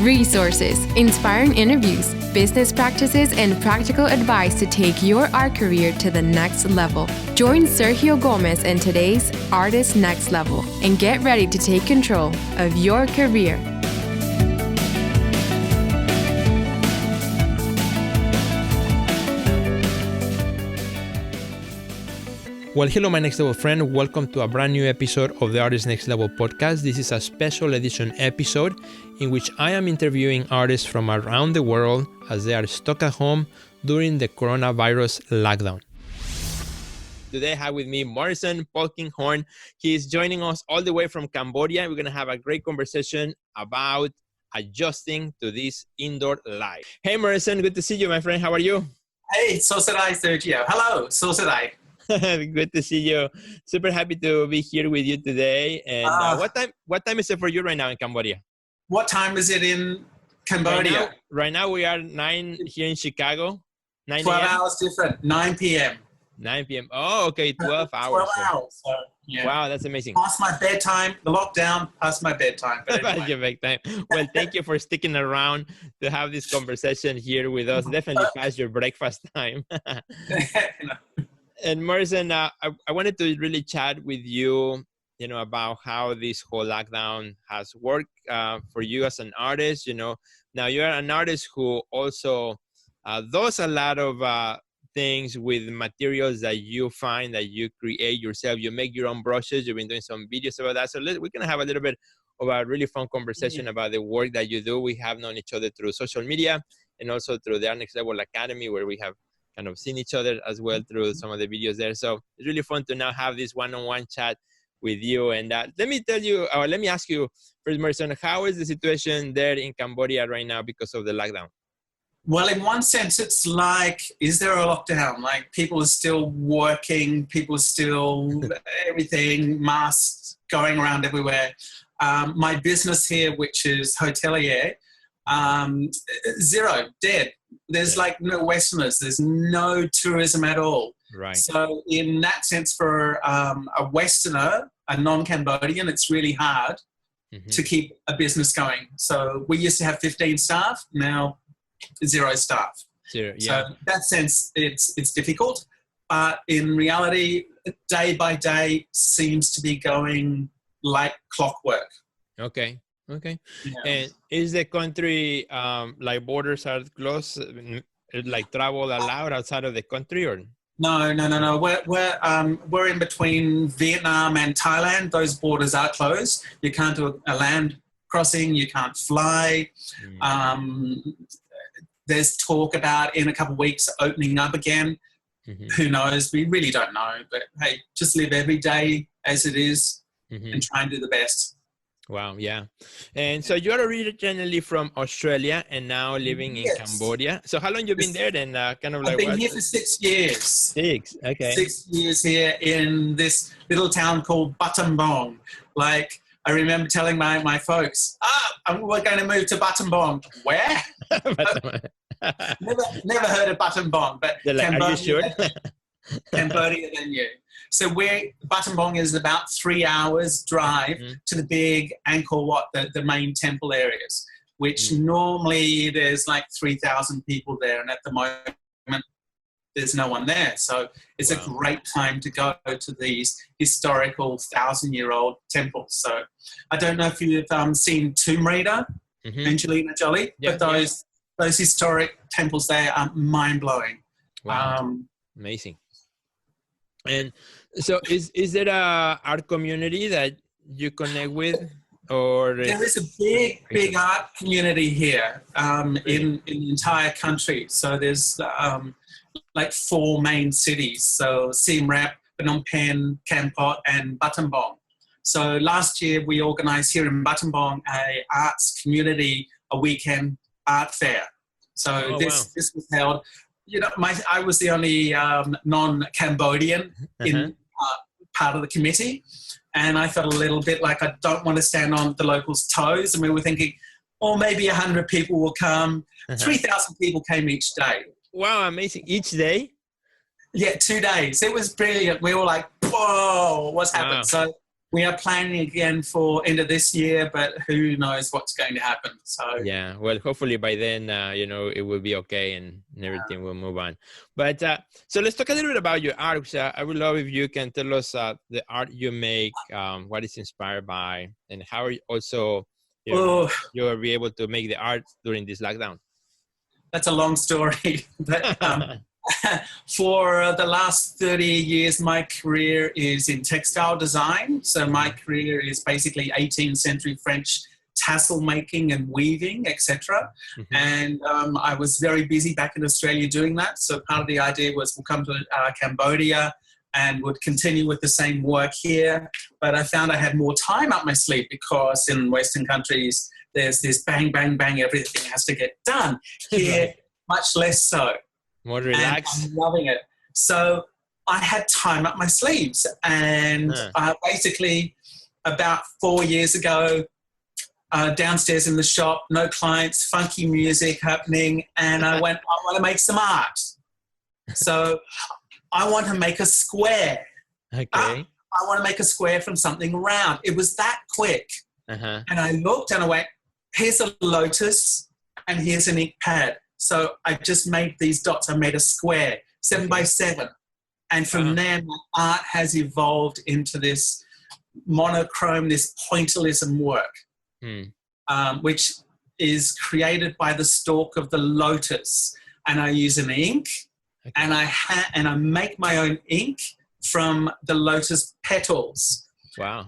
resources, inspiring interviews, business practices, and practical advice to take your art career to the next level. Join Sergio Gomez in today's Artist Next Level and get ready to take control of your career. Well, hello, my next level friend. Welcome to a brand new episode of the Artist Next Level podcast. This is a special edition episode in which I am interviewing artists from around the world as they are stuck at home during the coronavirus lockdown. Today I have with me Morrison Polkinghorne. He is joining us all the way from Cambodia. We're going to have a great conversation about adjusting to this indoor life. Hey, Morrison, good to see you, my friend. How are you? Hey, so said I, Sergio. Hello, so said I. Good to see you. Super happy to be here with you today. And what time is it for you right now in Cambodia? What time is it in Cambodia? Right now we are 9 here in Chicago. 9 12 hours different. 9 p.m. 9 p.m. Oh, okay. 12 hours. 12 hours. So, yeah. Wow, that's amazing. Past my bedtime. The lockdown, past my bedtime. But anyway. Past your bedtime. Well, thank you for sticking around to have this conversation here with us. Definitely past your breakfast time. And Morrison, I wanted to really chat with you, about how this whole lockdown has worked for you as an artist. Now you're an artist who also does a lot of things with materials that you find, that you create yourself. You make your own brushes. You've been doing some videos about that. So we're going to have a little bit of a really fun conversation about the work that you do. We have known each other through social media and also through the Art Next Level Academy, where we have kind of seen each other as well through some of the videos there. So it's really fun to now have this one-on-one chat with you. And let me ask you first, Morrison, how is the situation there in Cambodia right now because of the lockdown? Well, in one sense, it's like, is there a lockdown? Like, people are still working, people are still everything, masks going around everywhere. My business here, which is hotelier, zero, dead. There's like no Westerners. There's no tourism at all. Right. So in that sense, for a Westerner, a non-Cambodian, it's really hard to keep a business going. So we used to have 15 staff. Now, 0 staff. Zero, yeah. So in that sense, it's difficult. But in reality, day by day seems to be going like clockwork. Okay. Yeah. And is the country, like borders are closed, like travel allowed outside of the country, or? No. We're in between Vietnam and Thailand. Those borders are closed. You can't do a land crossing. You can't fly. There's talk about in a couple of weeks opening up again. Who knows? We really don't know. But hey, just live every day as it is and try and do the best. Wow, yeah. And so you're originally from Australia and now living in Cambodia. So how long you been there then? I've been here for 6 years. 6, okay. 6 years here in this little town called Battambang. Like, I remember telling my folks, we're going to move to Battambang. Where? never heard of Battambang, but like, Cambodia, are you sure? Cambodia than you. So Battambang is about 3 hours drive to the big Angkor Wat, the main temple areas, which normally there's like 3,000 people there. And at the moment, there's no one there. So it's a great time to go to these historical 1,000-year-old temples. So I don't know if you've seen Tomb Raider, Angelina Jolie, but those historic temples there are mind-blowing. Wow. Amazing. And so is there a art community that you connect with? Or there is a big art community here in the entire country. So there's like 4 main cities. So Siem Reap, Phnom Penh, Kampot, and Battambang. So last year we organized here in Battambang a arts community, a weekend art fair. So this was held. I was the only non-Cambodian in part of the committee, and I felt a little bit like I don't want to stand on the locals' toes. And we were thinking, maybe 100 people will come. 3,000 people came each day. Wow, amazing. Each day? Yeah, 2 days. It was brilliant. We were like, whoa, what's happened? So we are planning again for end of this year, but who knows what's going to happen. So yeah, well, hopefully by then, it will be okay and everything will move on. But so let's talk a little bit about your art. Which, I would love if you can tell us the art you make, what it's inspired by, and how are you also you'll be able to make the art during this lockdown. That's a long story, but for the last 30 years, my career is in textile design. So my career is basically 18th century French tassel making and weaving, etc. Mm-hmm. And I was very busy back in Australia doing that. So part of the idea was we'll come to Cambodia and would continue with the same work here. But I found I had more time up my sleeve because in Western countries, there's this bang, bang, bang, everything has to get done. Here, much less so. More relaxed. I'm loving it. So I had time up my sleeves. And basically, about 4 years ago, downstairs in the shop, no clients, funky music happening. And I went, I want to make some art. So I want to make a square. Okay. I want to make a square from something round. It was that quick. And I looked and I went, here's a lotus and here's an ink pad. So I just made these dots. I made a square, 7 by 7. And from there, my art has evolved into this monochrome, this pointillism work, which is created by the stalk of the lotus. And I use an ink, and I make my own ink from the lotus petals. Wow.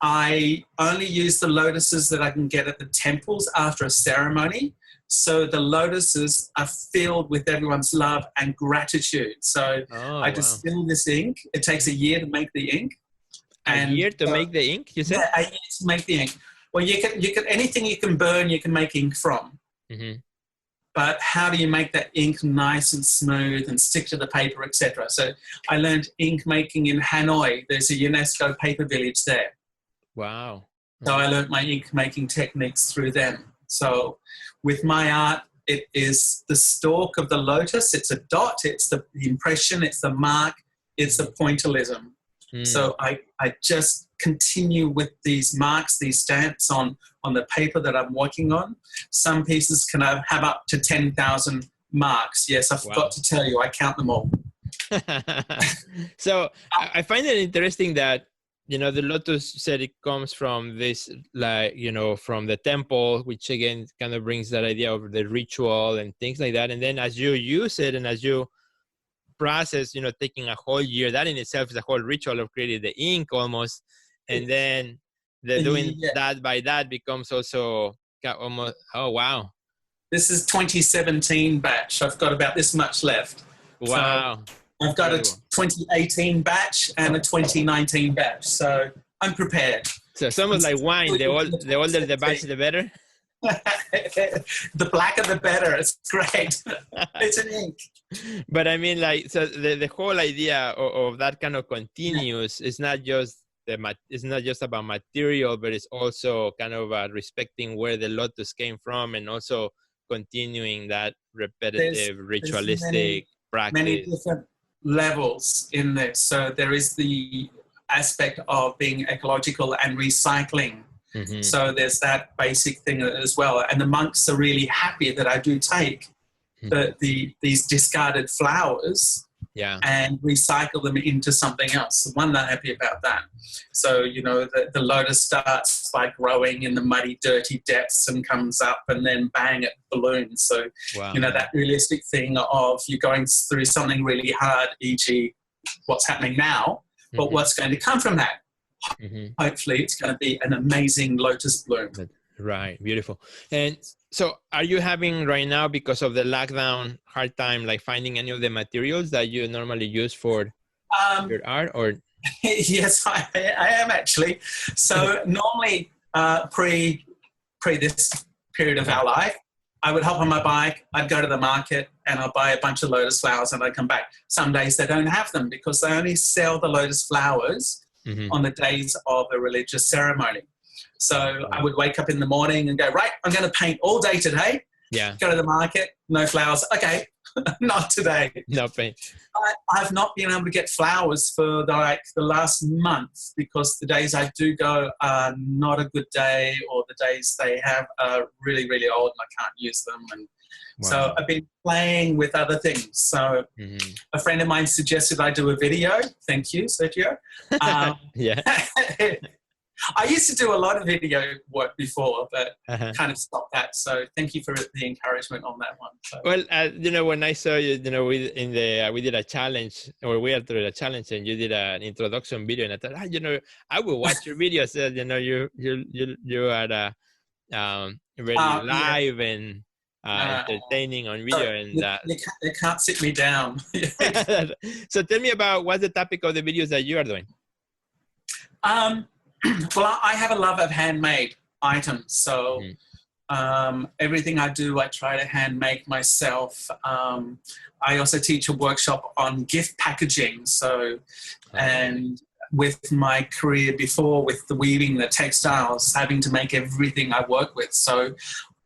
I only use the lotuses that I can get at the temples after a ceremony. So the lotuses are filled with everyone's love and gratitude. So I distill this ink. It takes a year to make the ink. A year to make the ink, you said? Yeah, a year to make the ink. Well, you can anything you can burn, you can make ink from. Mm-hmm. But how do you make that ink nice and smooth and stick to the paper, etc.? So I learned ink making in Hanoi. There's a UNESCO paper village there. Wow. So I learned my ink making techniques through them. So with my art, it is the stalk of the lotus. It's a dot. It's the impression. It's the mark. It's the pointillism. So I just continue with these marks, these stamps on the paper that I'm working on. Some pieces can have up to 10,000 marks. Yes, I forgot to tell you. I count them all. So I find it interesting that, the lotus said it comes from this, from the temple, which again kind of brings that idea of the ritual and things like that. And then as you use it and as you process, taking a whole year, that in itself is a whole ritual of creating the ink almost. And then doing that by that becomes also almost, oh, wow. This is 2017 batch. I've got about this much left. Wow. So I've got a 2018 batch and a 2019 batch, so I'm prepared. So it's almost like wine. The older the batch, the better? The blacker, the better. It's great. It's an ink. But I mean, so the whole idea of that kind of continuous is not just about material, but it's also kind of respecting where the lotus came from and also continuing that repetitive, ritualistic practice. Many different levels in this. So there is the aspect of being ecological and recycling. Mm-hmm. So there's that basic thing as well. And the monks are really happy that I do take these discarded flowers and recycle them into something else. They're happy about that. So, the lotus starts by growing in the muddy, dirty depths and comes up and then bang, it balloons. So, that realistic thing of you're going through something really hard, e.g. what's happening now, but what's going to come from that? Hopefully it's going to be an amazing lotus bloom. Right. Beautiful. And so are you having right now, because of the lockdown, hard time finding any of the materials that you normally use for your art? Or yes, I am actually. So normally pre this period of our life, I would hop on my bike, I'd go to the market and I'd buy a bunch of lotus flowers and I'd come back. Some days they don't have them because they only sell the lotus flowers on the days of a religious ceremony. So I would wake up in the morning and go, right, I'm going to paint all day today. Yeah. Go to the market, no flowers. Okay, Not today. No pain. I've not been able to get flowers for the last month because the days I do go are not a good day, or the days they have are really, really old and I can't use them. And so I've been playing with other things. So a friend of mine suggested I do a video. Thank you, Sergio. Yeah. I used to do a lot of video work before, but kind of stopped that. So thank you for the encouragement on that one. So. Well, when I saw you, we did a challenge, or we had a challenge, and you did an introduction video, and I thought, I will watch your videos. You are very live and entertaining on video, and they can't sit me down. So tell me about what's the topic of the videos that you are doing. Well, I have a love of handmade items. So everything I do, I try to hand make myself. I also teach a workshop on gift packaging. So, and with my career before, with the weaving, the textiles, having to make everything I work with. So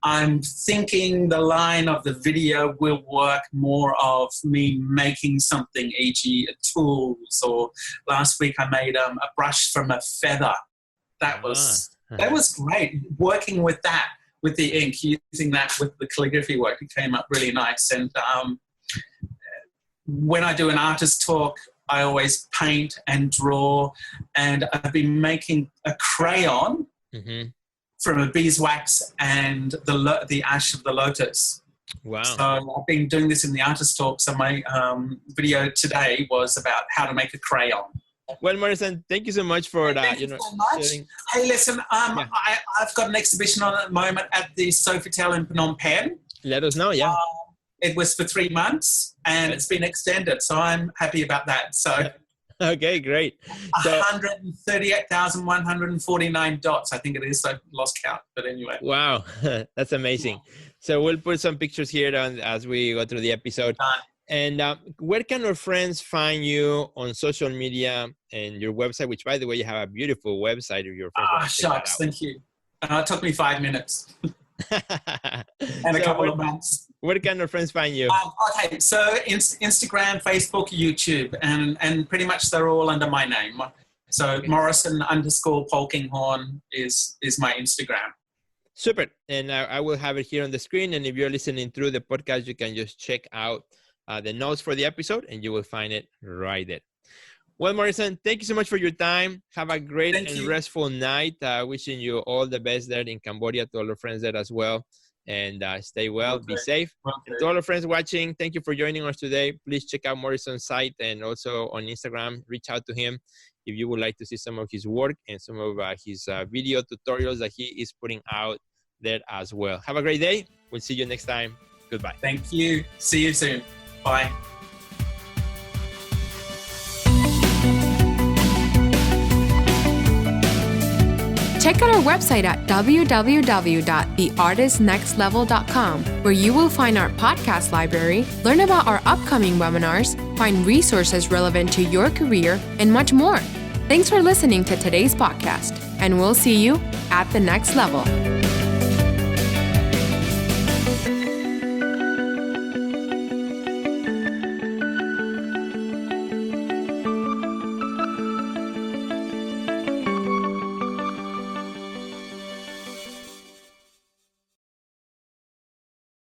I'm thinking the line of the video will work more of me making something, e.g. tools, or last week I made a brush from a feather. That was great. Working with that, with the ink, using that with the calligraphy work, it came up really nice. And when I do an artist talk, I always paint and draw, and I've been making a crayon from a beeswax and the ash of the lotus. Wow. So I've been doing this in the artist talk. So my video today was about how to make a crayon. Well, Morrison, thank you so much for that. Thank you so much. Hey, listen, I've got an exhibition on at the moment at the Sofitel in Phnom Penh. Let us know, yeah. It was for 3 months, and it's been extended, so I'm happy about that. So, okay, great. So, 138,149 dots, I think it is. I lost count, but anyway. Wow, that's amazing. So we'll put some pictures here as we go through the episode. And where can our friends find you on social media and your website, which, by the way, you have a beautiful website. If your friends shucks, thank you. It took me 5 minutes and a couple of months. Where can our friends find you? Okay, so Instagram, Facebook, YouTube, and pretty much they're all under my name. So Morrison_Polkinghorne is my Instagram. Super. And I will have it here on the screen. And if you're listening through the podcast, you can just check out the notes for the episode, and you will find it right there. Well, Morrison, thank you so much for your time. Have a great restful night. Wishing you all the best there in Cambodia, to all our friends there as well. And stay well, be safe. And to all our friends watching, thank you for joining us today. Please check out Morrison's site, and also on Instagram, reach out to him if you would like to see some of his work and some of his video tutorials that he is putting out there as well. Have a great day. We'll see you next time. Goodbye. Thank you. See you soon. Bye. Check out our website at www.theartistnextlevel.com, where you will find our podcast library, learn about our upcoming webinars, find resources relevant to your career, and much more. Thanks for listening to today's podcast, and we'll see you at the next level.